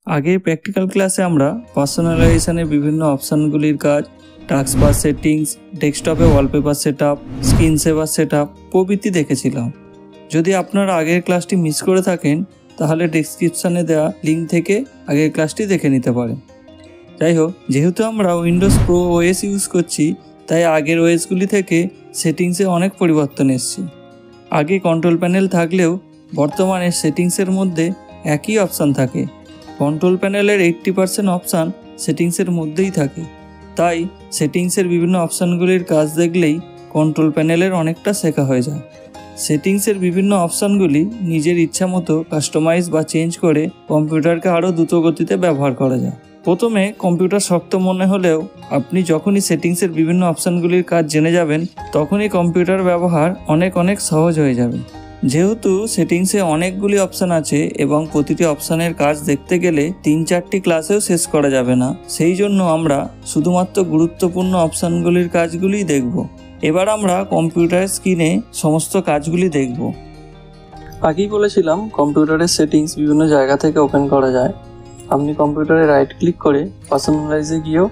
আগের প্র্যাকটিক্যাল ক্লাসে আমরা পার্সোনালাইজেশনের বিভিন্ন অপশানগুলির কাজ, টাস্কবার সেটিংস, ডেস্কটপে wallpaper setup, screen saver setup প্রভৃতি দেখেছিলাম। যদি আপনারা আগের ক্লাসটি মিস করে থাকেন তাহলে ডেসক্রিপশানে দেওয়া লিঙ্ক থেকে আগের ক্লাসটি দেখে নিতে পারেন। যাই হোক, যেহেতু আমরা উইন্ডোজ প্রো ওএস ইউজ করছি তাই আগের ওএসগুলি থেকে সেটিংসে অনেক পরিবর্তন এসেছে। আগে কন্ট্রোল প্যানেল থাকলেও বর্তমানে সেটিংসের মধ্যে একই অপশান থাকে। কন্ট্রোল প্যানেলের 80% অপশান সেটিংসের মধ্যেই থাকে, তাই সেটিংসের বিভিন্ন অপশানগুলির কাজ দেখলেই কন্ট্রোল প্যানেলের অনেকটা শেখা হয়ে যায়। সেটিংসের বিভিন্ন অপশানগুলি নিজের ইচ্ছা মতো কাস্টমাইজ বা চেঞ্জ করে কম্পিউটারকে আরও দ্রুত গতিতে ব্যবহার করা যায়। প্রথমে কম্পিউটার শক্ত মনে হলেও আপনি যখনই সেটিংসের বিভিন্ন অপশানগুলির কাজ জেনে যাবেন তখনই কম্পিউটার ব্যবহার অনেক সহজ হয়ে যাবে। যেহেতু সেটিংসে অনেকগুলি অপশান আছে এবং প্রতিটি অপশানের কাজ দেখতে গেলে 3-4টি ক্লাসেও শেষ করা যাবে না, সেই জন্য আমরা শুধুমাত্র গুরুত্বপূর্ণ অপশানগুলির কাজগুলিই দেখব। এবার আমরা কম্পিউটার স্ক্রিনে সমস্ত কাজগুলি দেখব। আগেই বলেছিলাম কম্পিউটারের সেটিংস বিভিন্ন জায়গা থেকে ওপেন করা যায়। আপনি কম্পিউটারে রাইট ক্লিক করে পার্সোনালাইজে গিয়েও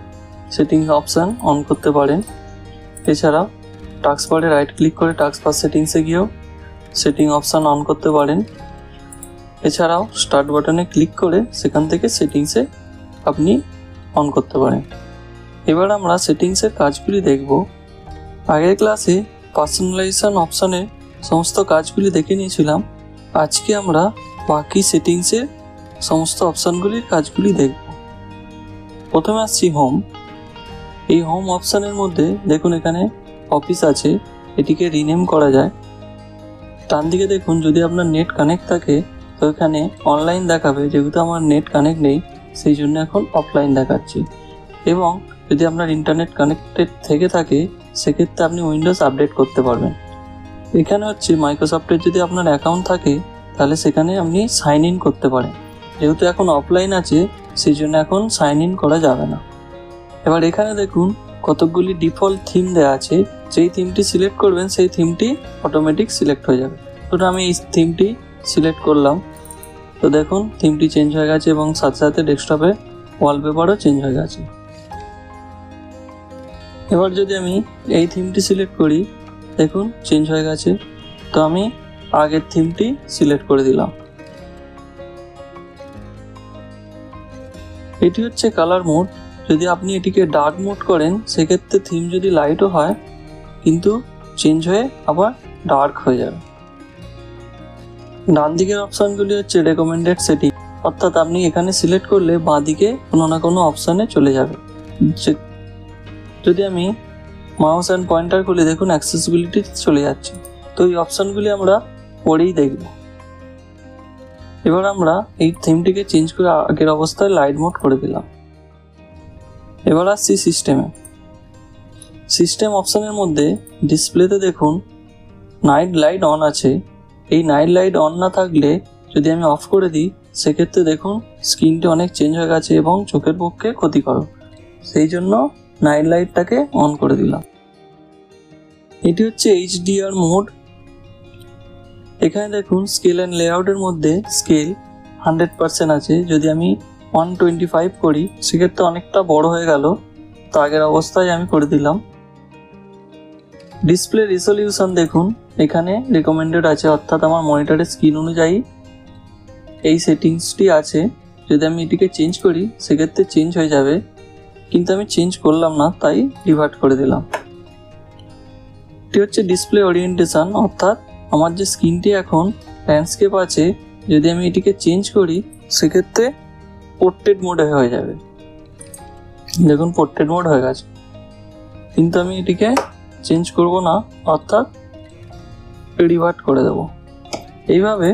সেটিংস অপশান অন করতে পারেন। এছাড়া টাস্কবারে রাইট ক্লিক করে টাস্কবার সেটিংসে গিয়েও সেটিং অপশান অন করতে পারেন। এছাড়াও স্টার্ট বাটনে ক্লিক করে সেখান থেকে সেটিংসে আপনি অন করতে পারেন। এবার আমরা সেটিংসের কাজগুলি দেখব। আগের ক্লাসে পার্সোনালাইজেশন অপশানের সমস্ত কাজগুলি দেখে নিয়েছিলাম। আজকে আমরা বাকি সেটিংসের সমস্ত অপশানগুলির কাজগুলি দেখব। প্রথমে আসছি হোম। এই হোম অপশানের মধ্যে দেখুন এখানে অফিস আছে, এটিকে রিনেম করা যায়। ডান দিকে দেখুন যদি আপনার নেট কানেক্ট থাকে তো এখানে অনলাইন দেখাবে, যেহেতু আমার নেট কানেক্ট নেই সেই জন্য এখন অফলাইন দেখাচ্ছি। এবং যদি আপনার ইন্টারনেট কানেক্টেড থেকে থাকে সেক্ষেত্রে আপনি উইন্ডোজ আপডেট করতে পারবেন। এখানে হচ্ছে মাইক্রোসফটের যদি আপনার অ্যাকাউন্ট থাকে তাহলে সেখানে আপনি সাইন ইন করতে পারেন। যেহেতু এখন অফলাইন আছে সেই জন্য এখন সাইন ইন করা যাবে না। এবার এখানে দেখুন কতকগুলি ডিফল্ট থিম দেওয়া আছে, যেই থিমটি সিলেক্ট করবেন সেই থিমটি অটোমেটিক সিলেক্ট হয়ে যাবে। তো আমি এই থিমটি সিলেক্ট করলাম, তো দেখুন থিমটি চেঞ্জ হয়ে গেছে এবং সাথে সাথে ডেস্কটপে ওয়ালপেপারও চেঞ্জ হয়ে গেছে। এবার যদি আমি এই থিমটি সিলেক্ট করি দেখুন চেঞ্জ হয়ে গেছে। তো আমি আগের থিমটি সিলেক্ট করে দিলাম। এটি হচ্ছে কালার মোড। যদি আপনি এটিকে ডার্ক মোড করেন সেক্ষেত্রে থিম যদি লাইটও হয় কিন্তু চেঞ্জ হয়ে আবার ডার্ক হয়ে যাবে। ডান দিকের অপশানগুলি হচ্ছে রেকমেন্ডেড সেটিং, অর্থাৎ আপনি এখানে সিলেক্ট করলে বাঁ দিকে কোনো না কোনো অপশানে চলে যাবে। যদি আমি মাউস অ্যান্ড পয়েন্টার খুলে দেখুন অ্যাক্সেসিবিলিটি চলে যাচ্ছে। তো এই অপশানগুলি আমরা পরেই দেখব। এবার আমরা এই থিমটিকে চেঞ্জ করে আগের অবস্থায় লাইট মোড করে দিলাম। এবার আসছি সিস্টেমে। সিস্টেম অপশানের মধ্যে ডিসপ্লেতে দেখুন নাইট লাইট অন আছে। এই নাইট লাইট অন না থাকলে যদি আমি অফ করে দিই সেক্ষেত্রে দেখুন স্ক্রিনটি অনেক চেঞ্জ হয়ে গেছে এবং চোখের পক্ষে ক্ষতিকর, সেই জন্য নাইট লাইটটাকে অন করে দিলাম। এটি হচ্ছে HDR মোড। এখানে দেখুন স্কেল অ্যান্ড লেআউটের মধ্যে স্কেল 100% আছে। যদি আমি 125 করি সেক্ষেত্রে অনেকটা বড় হয়ে গেল, তো আগের অবস্থায় আমি করে দিলাম। ডিসপ্লে রেজোলিউশন দেখুন এখানে রেকমেন্ডেড আছে, অর্থাৎ আমার মনিটরের স্ক্রিন অনুযায়ী এই সেটিংসটি আছে। যদি আমি এটিকে চেঞ্জ করি সেক্ষেত্রে চেঞ্জ হয়ে যাবে, কিন্তু আমি চেঞ্জ করলাম না তাই রিভার্ট করে দিলাম। এটি হচ্ছে ডিসপ্লে ওরিয়েন্টেশন, অর্থাৎ আমার যে স্ক্রিনটি এখন ল্যান্ডস্কেপ আছে যদি আমি এটিকে চেঞ্জ করি সেক্ষেত্রে পোর্ট্রেট মোডে হয়ে যাবে। দেখুন পোর্ট্রেট মোড হয়ে গেছে, কিন্তু আমি এটিকে চেঞ্জ করব না, অর্থাৎ রিভার্ট করে দেব। এইভাবে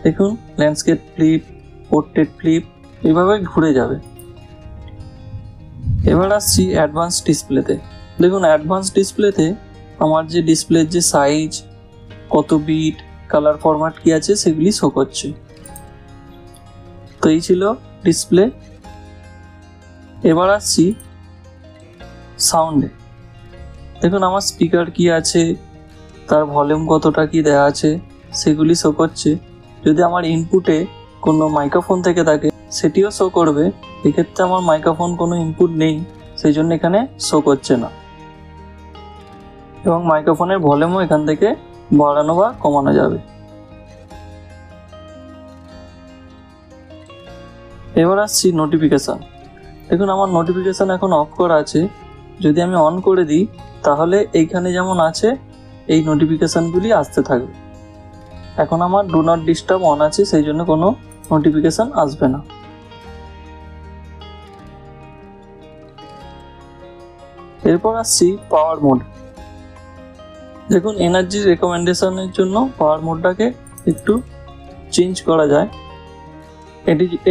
দেখুন ল্যান্ডস্কেপ ফ্লিপ, পোর্ট্রেট ফ্লিপ এইভাবে ঘুরে যাবে। এবার আসছি অ্যাডভান্স ডিসপ্লেতে। দেখুন অ্যাডভান্স ডিসপ্লেতে আমার যে ডিসপ্লের যে সাইজ, কত বিট, কালার ফরম্যাট কি আছে সেগুলি শো করছে। তো এই ছিল ডিসপ্লে। এবার আসছি সাউন্ডে। দেখুন আমার স্পিকার কি আছে, তার ভলিউম কতটা কি দেওয়া আছে সেগুলি শো করছে। যদি আমার ইনপুটে কোনো মাইক্রোফোন থেকে থাকে সেটিও শো করবে। এক্ষেত্রে আমার মাইক্রোফোন কোনো ইনপুট নেই, সেই জন্য এখানে শো করছে না। এবং মাইক্রোফোনের ভলিউমও এখান থেকে বাড়ানো বা কমানো যাবে। এবার আসছি নোটিফিকেশান। দেখুন আমার নোটিফিকেশান এখন অফ করা আছে। যদি আমি অন করে দিই তাহলে এইখানে যেমন আছে এই নোটিফিকেশানগুলি আসতে থাকবে। এখন আমার ডু নট ডিস্টার্ব অন আছে, সেই জন্য কোনো নোটিফিকেশান আসবে না। এরপর আসছি পাওয়ার মোড। দেখুন এনার্জি রেকমেন্ডেশনের জন্য পাওয়ার মোডটাকে একটু চেঞ্জ করা যায়।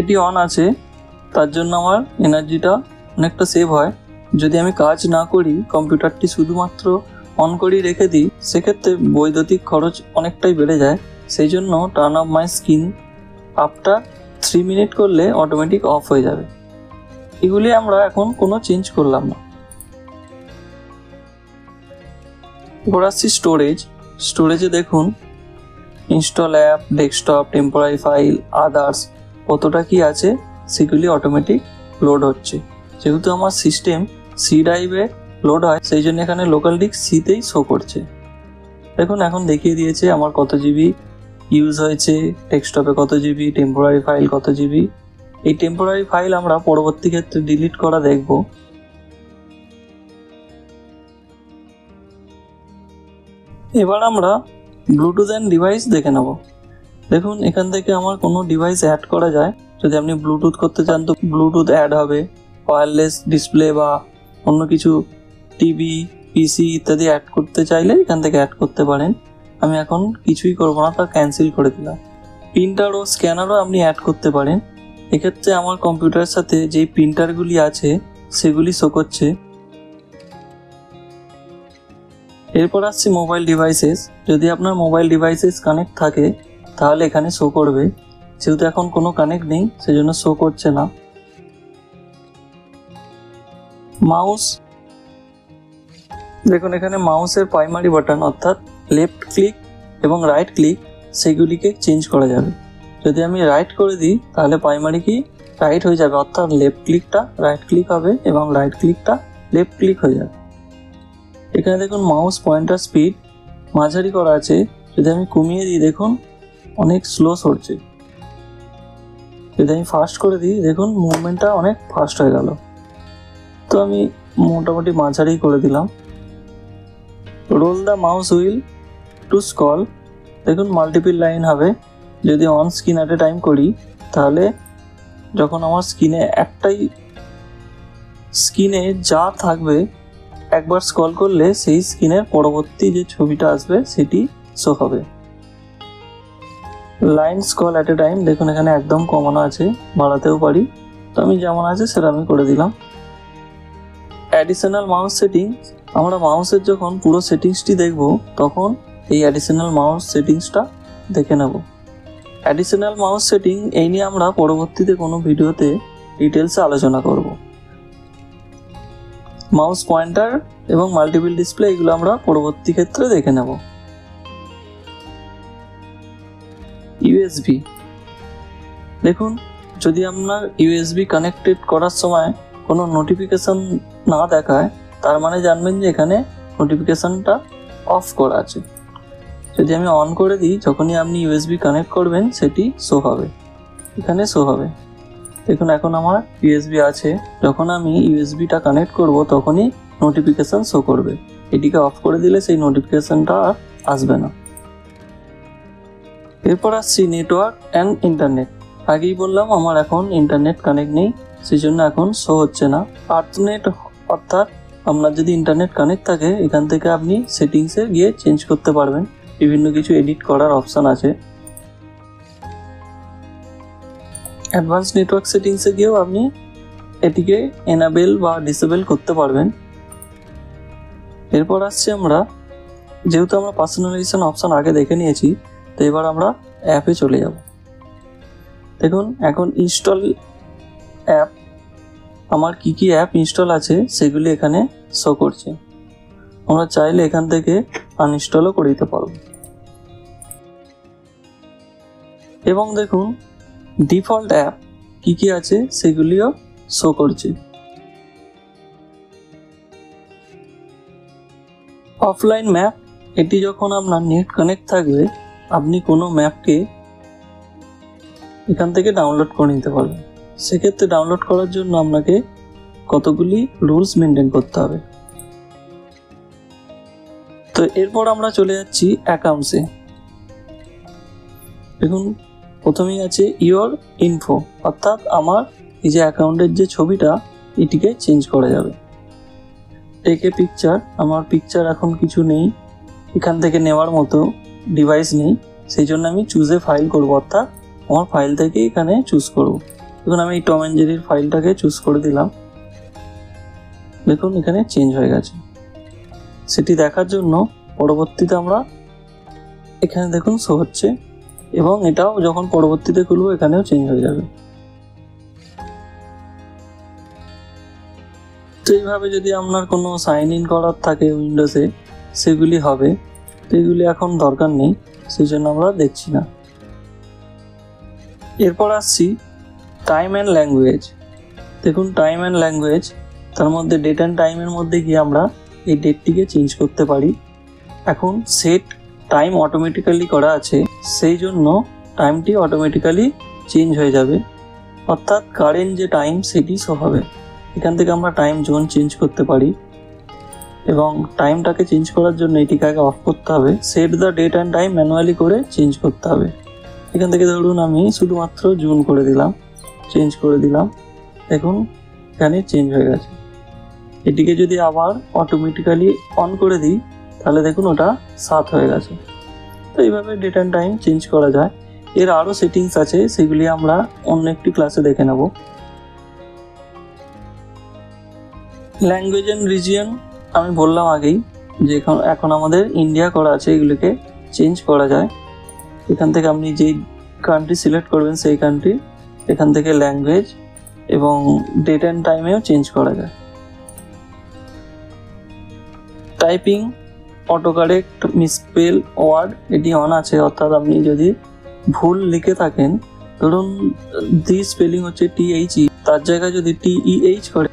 এটি অন আছে, তার জন্য আমার এনার্জিটা অনেকটা সেভ হয়। যদি আমি কাজ না করি, কম্পিউটারটি শুধুমাত্র অন করেই রেখে দিই, সেক্ষেত্রে বৈদ্যুতিক খরচ অনেকটাই বেড়ে যায়। সেই জন্য turn of my screen after 3 minute করলে অটোমেটিক অফ হয়ে যাবে। এগুলি আমরা এখন কোনো চেঞ্জ করলাম না। এবার আসছি স্টোরেজে দেখুন install app, desktop, temporary file, others কতটা কি আছে সেগুলি অটোমেটিক লোড হচ্ছে। যেহেতু আমার সিস্টেম সি ড্রাইভে লোড হয়, সেই জন্য এখানে লোকাল ডিস্ক সিতেই শো করছে। দেখুন এখন দেখিয়ে দিয়েছে আমার কত জিবি ইউজ হয়েছে, ডেস্কটপে কত জিবি, টেম্পোরারি ফাইল কত জিবি। এই টেম্পোরারি ফাইল আমরা পরবর্তী ক্ষেত্রে ডিলিট করা দেখব। এবার আমরা ব্লুটুথ অ্যান্ড ডিভাইস দেখে নেব। দেখুন এখান থেকে আমার কোনো ডিভাইস অ্যাড করা যায়। যদি আপনি ব্লুটুথ করতে চান তো ব্লুটুথ অ্যাড হবে, ওয়্যারলেস ডিসপ্লে বা অন্য কিছু টিভি, পিসি ইত্যাদি অ্যাড করতে চাইলে এখান থেকে অ্যাড করতে পারেন। আমি এখন কিছুই করবো না, তা ক্যান্সেল করে দিলাম। প্রিন্টার ও স্ক্যানারও আপনি অ্যাড করতে পারেন। এক্ষেত্রে আমার কম্পিউটারের সাথে যেই প্রিন্টারগুলি আছে সেগুলি শো করছে। এরপর আসছি মোবাইল ডিভাইসেস। যদি আপনার মোবাইল ডিভাইসেস কানেক্ট থাকে তাহলে এখানে শো করবে। যেহেতু এখন কোনো কানেক্ট নেই সেজন্য শো করছে না। মাউস, দেখুন এখানে মাউসের প্রাইমারি বাটন অর্থাৎ লেফট ক্লিক এবং রাইট ক্লিক সেগুলিকে চেঞ্জ করা যাবে। যদি আমি রাইট করে দিই তাহলে প্রাইমারি কি রাইট হয়ে যাবে, অর্থাৎ লেফট ক্লিকটা রাইট ক্লিক হবে এবং রাইট ক্লিকটা লেফট ক্লিক হয়ে যাবে। এখানে দেখুন মাউস পয়েন্টার স্পিড মাঝারি করা আছে। যদি আমি কমিয়ে দিই দেখুন অনেক স্লো সরছে। যদি আমি ফাস্ট করে দিই দেখুন মুভমেন্টটা অনেক ফাস্ট হয়ে গেল। তো আমি মোটামুটি মাঝারি করে দিলাম। Roll the mouse wheel to scroll, দেখুন মাল্টিপল লাইন হবে। যদি on screen at a time করি তাহলে যখন আমার স্ক্রিনে যা থাকবে একবার স্ক্রল করলে সেই স্ক্রিনের পরবর্তী যে ছবিটা আসবে সেটি শো হবে। Line scroll at a time, দেখুন এখানে একদম কমানো আছে, বাড়াতেও পারি। তো আমি যেমন আছে সেটা আমি করে দিলাম। অ্যাডিশনাল মাউস সেটিং, আমরা মাউসের যখন পুরো সেটিংসটি দেখব তখন এই অ্যাডিশনাল মাউস সেটিংসটা দেখে নেব। অ্যাডিশনাল মাউস সেটিং এই নিয়ে আমরা পরবর্তীতে কোনো ভিডিওতে ডিটেলসে আলোচনা করব। মাউস পয়েন্টার এবং মাল্টিপল ডিসপ্লে এগুলো আমরা পরবর্তী ক্ষেত্রে দেখে নেব। ইউএসবি, দেখুন যদি আপনার ইউএসবি কানেক্টেড করার সময় কোনো নোটিফিকেশন না দেখায় তার মানে জানবেন যে এখানে নোটিফিকেশনটা অফ করা আছে। যদি আমি অন করে দিই যখনই আপনি ইউএসবি কানেক্ট করবেন সেটি শো হবে, এখানে শো হবে। দেখুন এখন আমার ইউএসবি আছে, যখন আমি ইউএসবিটা কানেক্ট করব তখনই নোটিফিকেশন শো করবে। এটিকে অফ করে দিলে সেই নোটিফিকেশনটা আর আসবে না। এরপর আসছি নেটওয়ার্ক অ্যান্ড ইন্টারনেট। আগেই বললাম আমার এখন ইন্টারনেট কানেক্ট নেই, সেই জন্য এখন শো হচ্ছে না। আর্থনেট অর্থাৎ আপনার যদি ইন্টারনেট কানেক্ট থাকে এখান থেকে আপনি সেটিংসে গিয়ে চেঞ্জ করতে পারবেন। বিভিন্ন কিছু এডিট করার অপশান আছে। অ্যাডভান্স নেটওয়ার্ক সেটিংসে গিয়েও আপনি এটিকে এনাবেল বা ডিসেবল করতে পারবেন। এরপর আসছি আমরা, যেহেতু আমরা পার্সোনালাইজেশন অপশান আগে দেখে নিয়েছি, তো এবার আমরা অ্যাপে চলে যাব। দেখুন এখন ইনস্টল অ্যাপ, আমার কি কি অ্যাপ ইনস্টল আছে সেগুলি এখানে শো করছে। আমরা চাইলে এখান থেকে আনইনস্টলও করে দিতে পারব। এবং দেখুন ডিফল্ট অ্যাপ কি কি আছে সেগুলিও শো করছে। অফলাইন ম্যাপ, এটি যখন আপনার নেট কানেক্ট থাকবে আপনি কোনো ম্যাপকে এখান থেকে ডাউনলোড করে নিতে পারবেন। সেক্ষেত্রে ডাউনলোড করার জন্য আপনাকে কতগুলি রুলস মেনটেন করতে হবে। তো এরপর আমরা চলে যাচ্ছি অ্যাকাউন্টসে। দেখুন প্রথমেই আছে ইওর ইনফো, অর্থাৎ আমার এই যে অ্যাকাউন্টের যে ছবিটা এটিকে চেঞ্জ করা যাবে। টেক এ পিকচার, আমার পিকচার এখন কিছু নেই, এখান থেকে নেওয়ার মতো ডিভাইস নেই, সেই জন্য আমি চুজে ফাইল করব, অর্থাৎ আমার ফাইল থেকে এখানে চুজ করব। দেখুন আমি এই টম অ্যান্ড জেরির ফাইলটাকে চুজ করে দিলাম। দেখুন এখানে চেঞ্জ হয়ে গেছে। সেটি দেখার জন্য পরবর্তীতে আমরা এখানে দেখুন শো হচ্ছে, এবং এটাও যখন পরবর্তীতে খুলবো এখানেও চেঞ্জ হয়ে যাবে। তো এইভাবে যদি আপনার কোনো সাইন ইন করার থাকে উইন্ডোজে সেগুলি হবে, তো এগুলি এখন দরকার নেই, সেই জন্য আমরা দেখছি না। এরপর আসছি টাইম অ্যান্ড ল্যাঙ্গুয়েজ। দেখুন টাইম অ্যান্ড ল্যাঙ্গুয়েজ, তার মধ্যে ডেট অ্যান্ড টাইমের মধ্যে গিয়ে আমরা এই ডেটটিকে চেঞ্জ করতে পারি। এখন সেট টাইম অটোমেটিক্যালি করা আছে, সেই জন্য টাইমটি অটোমেটিক্যালি চেঞ্জ হয়ে যাবে, অর্থাৎ কারেন্ট যে টাইম সেটি শো হবে। এখান থেকে আমরা টাইম জোন চেঞ্জ করতে পারি, এবং টাইমটাকে চেঞ্জ করার জন্য এটিকে আগে অফ করতে হবে। Set the date and time manually করে চেঞ্জ করতে হবে। এখান থেকে ধরুন আমি শুধুমাত্র জুন করে দিলাম, চেঞ্জ করে দিলাম, দেখুন এখানে চেঞ্জ হয়ে গেছে। এটিকে যদি আবার অটোমেটিক্যালি অন করে দিই তাহলে দেখুন ওটা 7 হয়ে গেছে। তো এইভাবে ডেট অ্যান্ড টাইম চেঞ্জ করা যায়। এর আরও সেটিংস আছে, সেগুলি আমরা অন্য একটি ক্লাসে দেখে নেব। ল্যাঙ্গুয়েজ অ্যান্ড রিজিয়ন আমি বললাম আগেই যে এখন আমাদের ইন্ডিয়া করা আছে, এগুলিকে চেঞ্জ করা যায়। এখান থেকে আপনি যেই কান্ট্রি সিলেক্ট করবেন সেই কান্ট্রি, এখান থেকে ল্যাঙ্গুয়েজ এবং ডেট অ্যান্ড টাইমেও চেঞ্জ করা যায়। Typing, auto correct, misspell word এটি অন আছে, অর্থাৎ আপনি যদি ভুল লিখে থাকেন, ধরুন দি স্পেলিং হচ্ছে THE, তার জায়গায় যদি TEH করে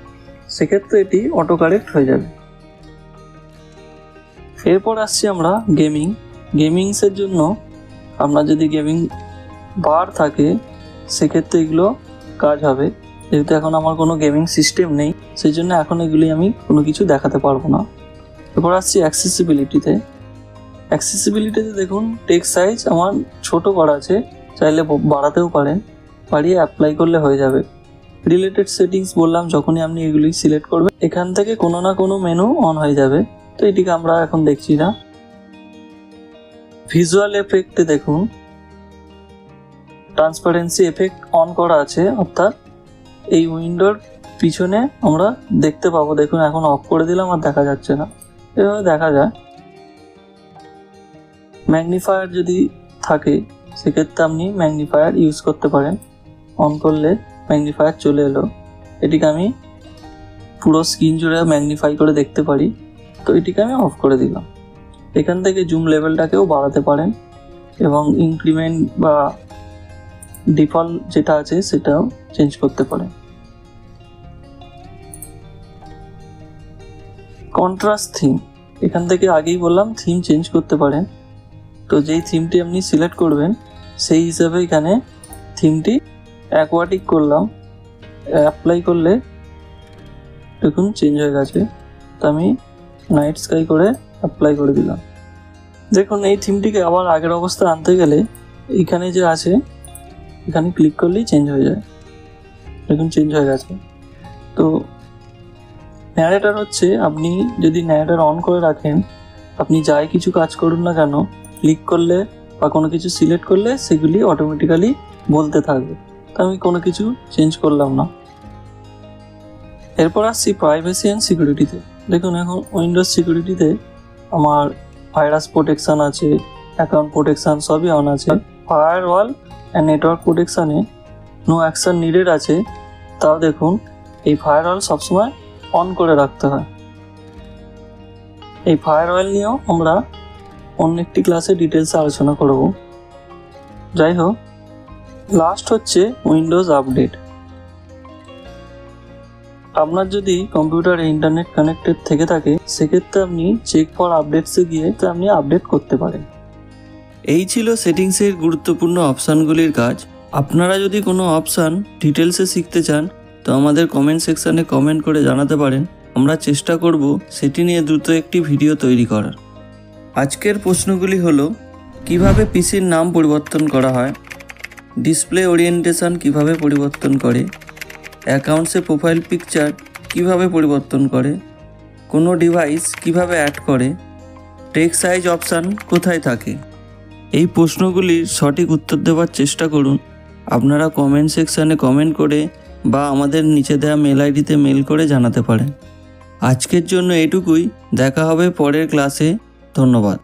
সেক্ষেত্রে এটি অটো কারেক্ট হয়ে যাবে। এরপর আসছি আমরা গেমিং। গেমিংসের জন্য আপনার যদি গেমিং বার থাকে সেক্ষেত্রে এগুলো কাজ হবে। যেহেতু এখন আমার কোনো গেমিং সিস্টেম নেই সেই জন্য এখন এগুলি আমি কোনো কিছু দেখাতে পারবো না। এরপর আসছি অ্যাক্সেসিবিলিটিতে। অ্যাক্সেসিবিলিটিতে দেখুন টেক্সট সাইজ আমার ছোট করা আছে, চাইলে বাড়াতেও পারেন, বাড়িয়ে অ্যাপ্লাই করলে হয়ে যাবে। রিলেটেড সেটিংস বললাম, যখনই আপনি এগুলি সিলেক্ট করবেন এখান থেকে কোনো না কোনো মেনু অন হয়ে যাবে, তো এটিকে আমরা এখন দেখছি না। ভিজুয়াল এফেক্টে দেখুন ট্রান্সপারেন্সি এফেক্ট অন করা আছে, অর্থাৎ এই উইন্ডোর পিছনে আমরা দেখতে পাবো। দেখুন এখন অফ করে দিলাম আর দেখা যাচ্ছে না, এভাবে দেখা যায়। ম্যাগনিফায়ার যদি থাকে সেক্ষেত্রে আপনি ম্যাগনিফায়ার ইউজ করতে পারেন, অন করলে ম্যাগনিফায়ার চলে এলো, এটিকে আমি পুরো স্ক্রিন জুড়ে ম্যাগনিফাই করে দেখতে পারি, তো এটিকে আমি অফ করে দিলাম। এখান থেকে জুম লেভেলটাকেও বাড়াতে পারেন এবং ইনক্রিমেন্ট বা ডিফল্ট যেটা আছে সেটাও চেঞ্জ করতে পারেন। কন্ট্রাস্ট থিম, এখান থেকে আগেই বললাম থিম চেঞ্জ করতে পারেন, তো যেই থিমটি আপনি সিলেক্ট করবেন সেই হিসাবে এখানে থিমটি অ্যাকোয়াটিক করলাম, অ্যাপ্লাই করলে দেখুন চেঞ্জ হয়ে গেছে। তো আমি নাইট স্কাই করে অ্যাপ্লাই করে দিলাম। দেখুন এই থিমটিকে আবার আগের অবস্থায় আনতে গেলে এখানে যে আছে এখানে ক্লিক করলেই চেঞ্জ হয়ে যায়, দেখুন চেঞ্জ হয়ে গেছে। তো ন্যারেটর হচ্ছে, আপনি যদি ন্যারেটর অন করে রাখেন আপনি যাই কিছু কাজ করুন না কেন ক্লিক করলে বা কোনো কিছু সিলেক্ট করলে সেগুলি অটোমেটিক্যালি বলতে থাকবে, তো আমি কোনো কিছু চেঞ্জ করলাম না। এরপর আসছি প্রাইভেসি অ্যান্ড সিকিউরিটিতে। দেখুন এখন উইন্ডোজ সিকিউরিটিতে আমার ভাইরাস প্রোটেকশান আছে, অ্যাকাউন্ট প্রোটেকশান সবই অন আছে। ফায়ারওয়াল অ্যান্ড নেটওয়ার্ক প্রোটেকশানে নো অ্যাকশান নিডেড আছে, তাও দেখুন এই ফায়ারওয়াল সবসময় অন করে রাখতে হয়। এই ফায়ারওয়াল নিয়েও আমরা অন্য একটি ক্লাসে ডিটেলসে আলোচনা করব। যাই হোক, লাস্ট হচ্ছে উইন্ডোজ আপডেট। আপনার যদি কম্পিউটারে ইন্টারনেট কানেক্টেড থেকে থাকে সেক্ষেত্রে আপনি চেক ফর আপডেটসে গিয়ে আপনি আপডেট করতে পারেন। এই ছিল সেটিংসের গুরুত্বপূর্ণ অপশানগুলির কাজ। আপনারা যদি কোনো অপশান ডিটেলসে শিখতে চান তো আমাদের কমেন্ট সেকশানে কমেন্ট করে জানাতে পারেন। আমরা চেষ্টা করব সেটি নিয়ে দ্রুত একটি ভিডিও তৈরি করার। আজকের প্রশ্নগুলি হলো, কিভাবে পিসির নাম পরিবর্তন করা হয়, ডিসপ্লে ওরিয়েন্টেশন কিভাবে পরিবর্তন করে, অ্যাকাউন্টসে প্রোফাইল পিকচার কিভাবে পরিবর্তন করে, কোনো ডিভাইস কিভাবে অ্যাড করে, টেক্সট সাইজ অপশান কোথায় থাকে। এই প্রশ্নগুলির সঠিক উত্তর দেওয়ার চেষ্টা করুন। আপনারা কমেন্ট সেকশানে কমেন্ট করে বা আমাদের নিচে দেওয়া মেল আইডিতে মেল করে জানাতে পারেন। আজকের জন্য এটুকুই, দেখা হবে পরের ক্লাসে। ধন্যবাদ।